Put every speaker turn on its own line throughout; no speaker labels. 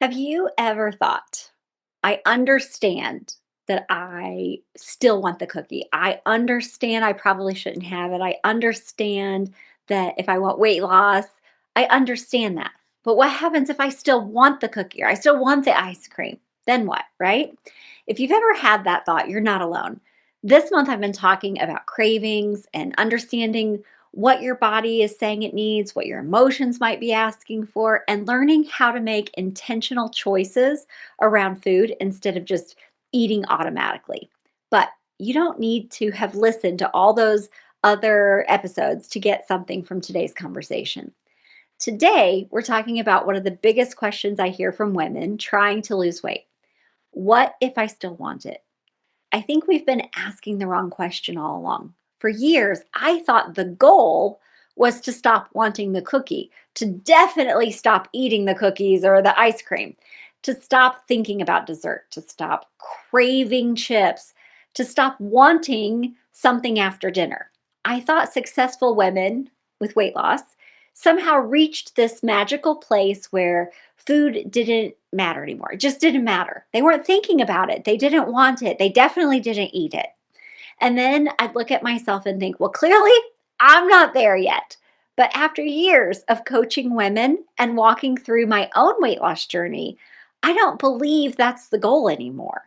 Have you ever thought, I understand that I still want the cookie. I understand I probably shouldn't have it. I understand that if I want weight loss, I understand that. But what happens if I still want the cookie or I still want the ice cream? Then what, right? If you've ever had that thought, you're not alone. This month, I've been talking about cravings and understanding what your body is saying it needs, what your emotions might be asking for, and learning how to make intentional choices around food instead of just eating automatically. But you don't need to have listened to all those other episodes to get something from today's conversation. Today, we're talking about one of the biggest questions I hear from women trying to lose weight. What if I still want it? I think we've been asking the wrong question all along. For years, I thought the goal was to stop wanting the cookie, to definitely stop eating the cookies or the ice cream, to stop thinking about dessert, to stop craving chips, to stop wanting something after dinner. I thought successful women with weight loss somehow reached this magical place where food didn't matter anymore. It just didn't matter. They weren't thinking about it. They didn't want it. They definitely didn't eat it. And then I'd look at myself and think, well, clearly I'm not there yet. But after years of coaching women and walking through my own weight loss journey, I don't believe that's the goal anymore.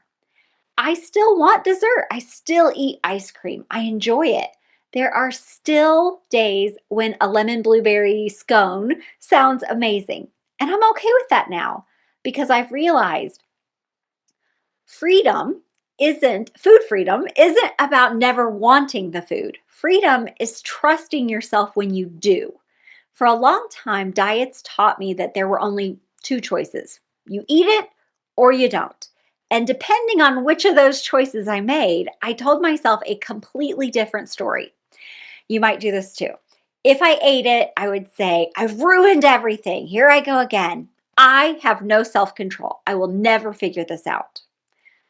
I still want dessert. I still eat ice cream. I enjoy it. There are still days when a lemon blueberry scone sounds amazing. And I'm okay with that now because I've realized freedom food freedom isn't about never wanting the food. Freedom is trusting yourself when you do. For a long time, diets taught me that there were only two choices: you eat it or you don't. And depending on which of those choices I made, I told myself a completely different story. You might do this too. If I ate it, I would say, I've ruined everything. Here I go again. I have no self control. I will never figure this out.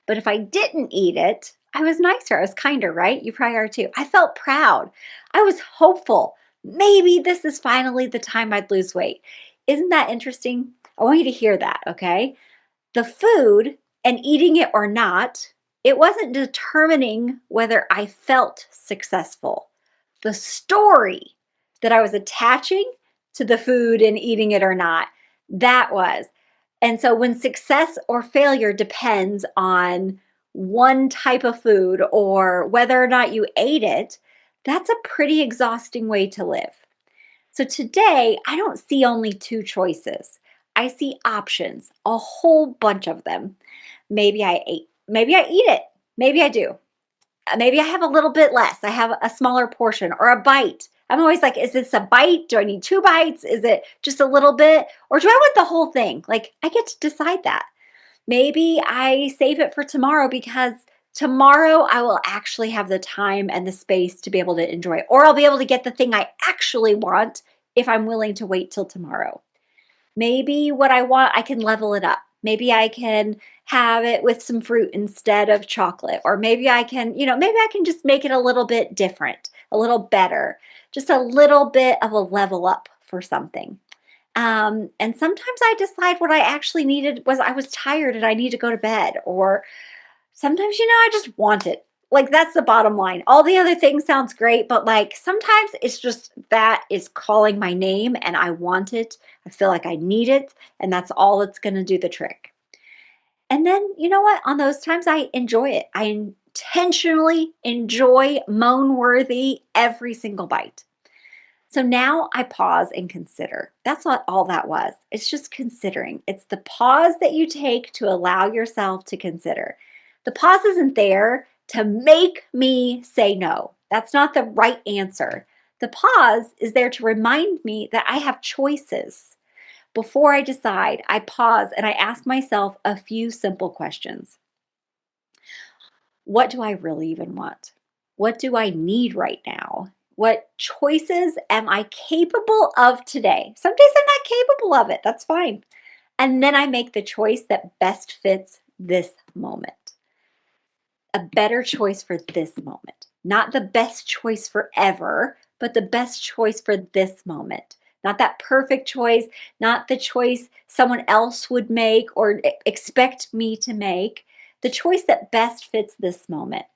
But if I didn't eat it, I was nicer. I was kinder, right? You probably are too. I felt proud. I was hopeful. Maybe this is finally the time I'd lose weight. Isn't that interesting? I want you to hear that, okay? The food and eating it or not, it wasn't determining whether I felt successful. The story that I was attaching to the food and eating it or not, that was. And so when success or failure depends on one type of food or whether or not you ate it, that's a pretty exhausting way to live. So today, I don't see only two choices. I see options, a whole bunch of them. Maybe I eat it. Maybe I do. Maybe I have a little bit less. I have a smaller portion or a bite. I'm always like, is this a bite? Do I need two bites? Is it just a little bit? Or do I want the whole thing? Like, I get to decide that. Maybe I save it for tomorrow because tomorrow I will actually have the time and the space to be able to enjoy it. Or I'll be able to get the thing I actually want if I'm willing to wait till tomorrow. Maybe what I want, I can level it up. Maybe I can have it with some fruit instead of chocolate. Or maybe I can, maybe I can just make it a little bit different, a little better, just a little bit of a level up for something. And sometimes I decide what I actually needed was I was tired and I need to go to bed. Or sometimes, I just want it. Like that's the bottom line. All the other things sounds great, but like sometimes it's just that is calling my name and I want it. I feel like I need it, and that's all that's going to do the trick. And then, you know what? On those times I enjoy it. I intentionally enjoy moan worthy every single bite. So now I pause and consider. That's what all that was. It's just considering. It's the pause that you take to allow yourself to consider. The pause isn't there to make me say no. That's not the right answer. The pause is there to remind me that I have choices. Before I decide, I pause and I ask myself a few simple questions. What do I really even want? What do I need right now? What choices am I capable of today? Some days I'm not capable of it. That's fine. And then I make the choice that best fits this moment. A better choice for this moment. Not the best choice forever, but the best choice for this moment. not that perfect choice, not the choice someone else would make or expect me to make, the choice that best fits this moment.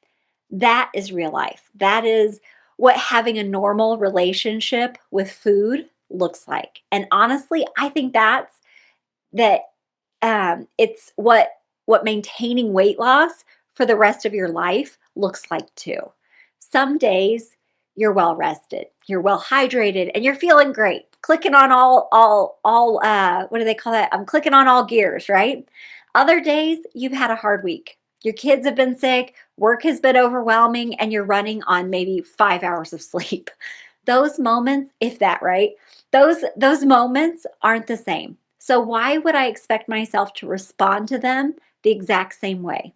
That is real life. That is what having a normal relationship with food looks like. And honestly, I think that it's what maintaining weight loss for the rest of your life looks like too. Some days you're well rested, you're well hydrated, and you're feeling great. Clicking on all what do they call that? I'm clicking on all gears, right? Other days you've had a hard week. Your kids have been sick, work has been overwhelming, and you're running on maybe 5 hours of sleep. Those moments, if that, right? Those moments aren't the same. So why would I expect myself to respond to them the exact same way?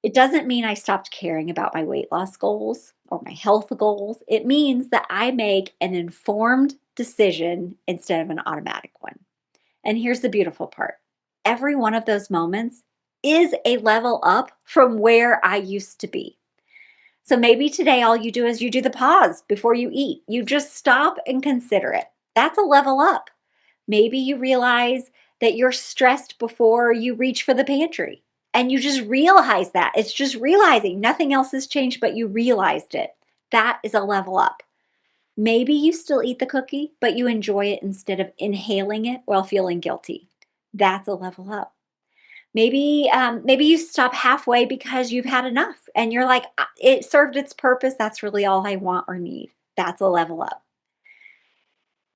It doesn't mean I stopped caring about my weight loss goals or my health goals. It means that I make an informed decision instead of an automatic one. And here's the beautiful part. Every one of those moments is a level up from where I used to be. So maybe today all you do is you do the pause before you eat. You just stop and consider it. That's a level up. Maybe you realize that you're stressed before you reach for the pantry and you just realize that. It's just realizing nothing else has changed, but you realized it. That is a level up. Maybe you still eat the cookie, but you enjoy it instead of inhaling it while feeling guilty. That's a level up. Maybe you stop halfway because you've had enough and you're like, It served its purpose. That's really all I want or need." That's a level up.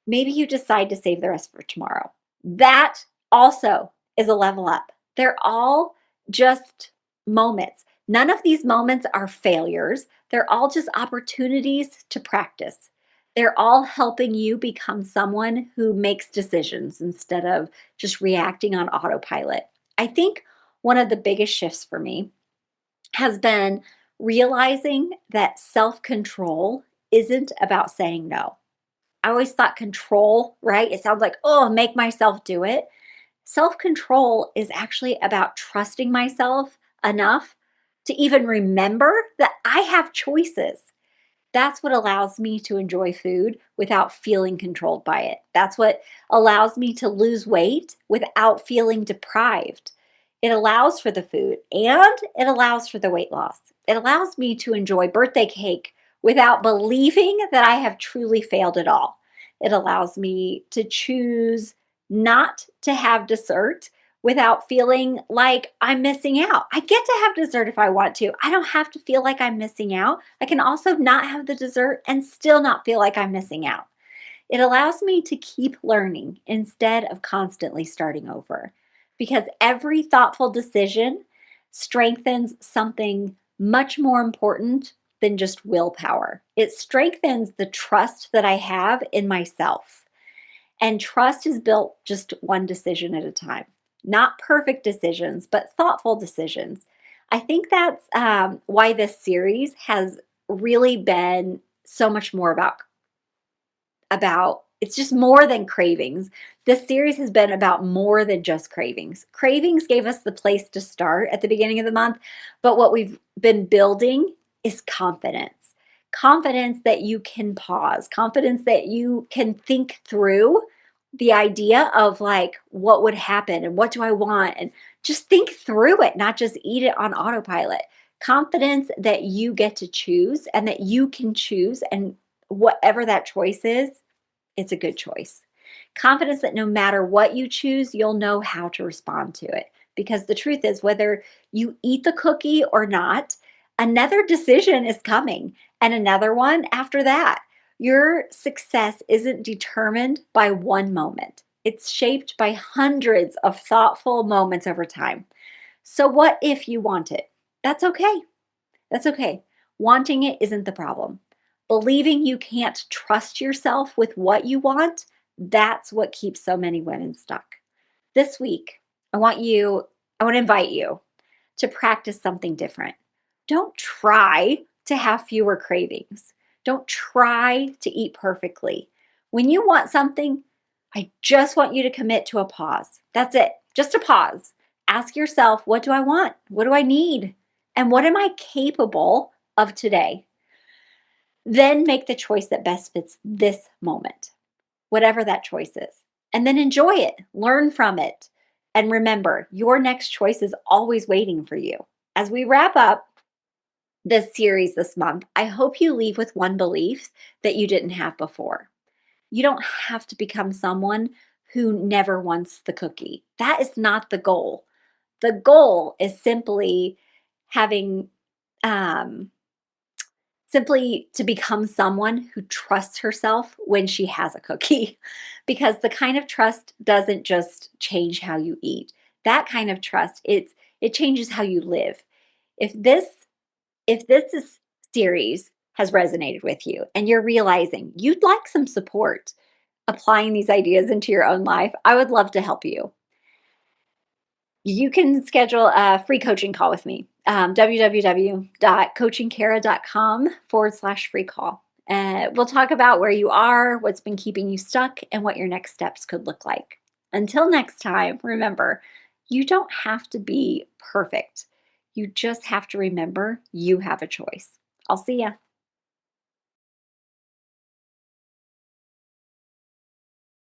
Maybe you decide to save the rest for tomorrow. That also is a level up. They're all just moments. None of these moments are failures. They're all just opportunities to practice. They're all helping you become someone who makes decisions instead of just reacting on autopilot. I think one of the biggest shifts for me has been realizing that self control isn't about saying no. I always thought control, right? It sounds like, oh, make myself do it. Self control is actually about trusting myself enough to even remember that I have choices. That's what allows me to enjoy food without feeling controlled by it. That's what allows me to lose weight without feeling deprived. It allows for the food and it allows for the weight loss. It allows me to enjoy birthday cake without believing that I have truly failed at all. It allows me to choose not to have dessert without feeling like I'm missing out. I get to have dessert if I want to. I don't have to feel like I'm missing out. I can also not have the dessert and still not feel like I'm missing out. It allows me to keep learning instead of constantly starting over because every thoughtful decision strengthens something much more important than just willpower. It strengthens the trust that I have in myself. And trust is built just one decision at a time. Not perfect decisions, but thoughtful decisions. I think that's why this series has really been so much more about it's just more than cravings. This series has been about more than just cravings. Cravings gave us the place to start at the beginning of the month, but what we've been building is confidence. Confidence that you can pause, confidence that you can think through the idea of like what would happen and what do I want and just think through it, not just eat it on autopilot. Confidence that you get to choose and that you can choose and whatever that choice is, it's a good choice. Confidence that no matter what you choose, you'll know how to respond to it. Because the truth is, whether you eat the cookie or not, another decision is coming and another one after that. Your success isn't determined by one moment, it's shaped by hundreds of thoughtful moments over time. So, what if you want it? That's okay. That's okay. Wanting it isn't the problem. Believing you can't trust yourself with what you want, that's what keeps so many women stuck. This week, I want to invite you to practice something different. Don't try to have fewer cravings. Don't try to eat perfectly. When you want something, I just want you to commit to a pause. That's it. Just a pause. Ask yourself, what do I want? What do I need? And what am I capable of today? Then make the choice that best fits this moment. whatever that choice is. And then enjoy it, learn from it. And remember, your next choice is always waiting for you. As we wrap up this series this month, I hope you leave with one belief that you didn't have before. You don't have to become someone who never wants the cookie. That is not the goal. The goal is having um, simply to become someone who trusts herself when she has a cookie. Because the kind of trust doesn't just change how you eat. That kind of trust, it changes how you live. If this series has resonated with you and you're realizing you'd like some support applying these ideas into your own life, I would love to help you. You can schedule a free coaching call with me, www.coachingkara.com/free call. We'll talk about where you are, what's been keeping you stuck, and what your next steps could look like. Until next time, remember, you don't have to be perfect. You just have to remember you have a choice. I'll see ya.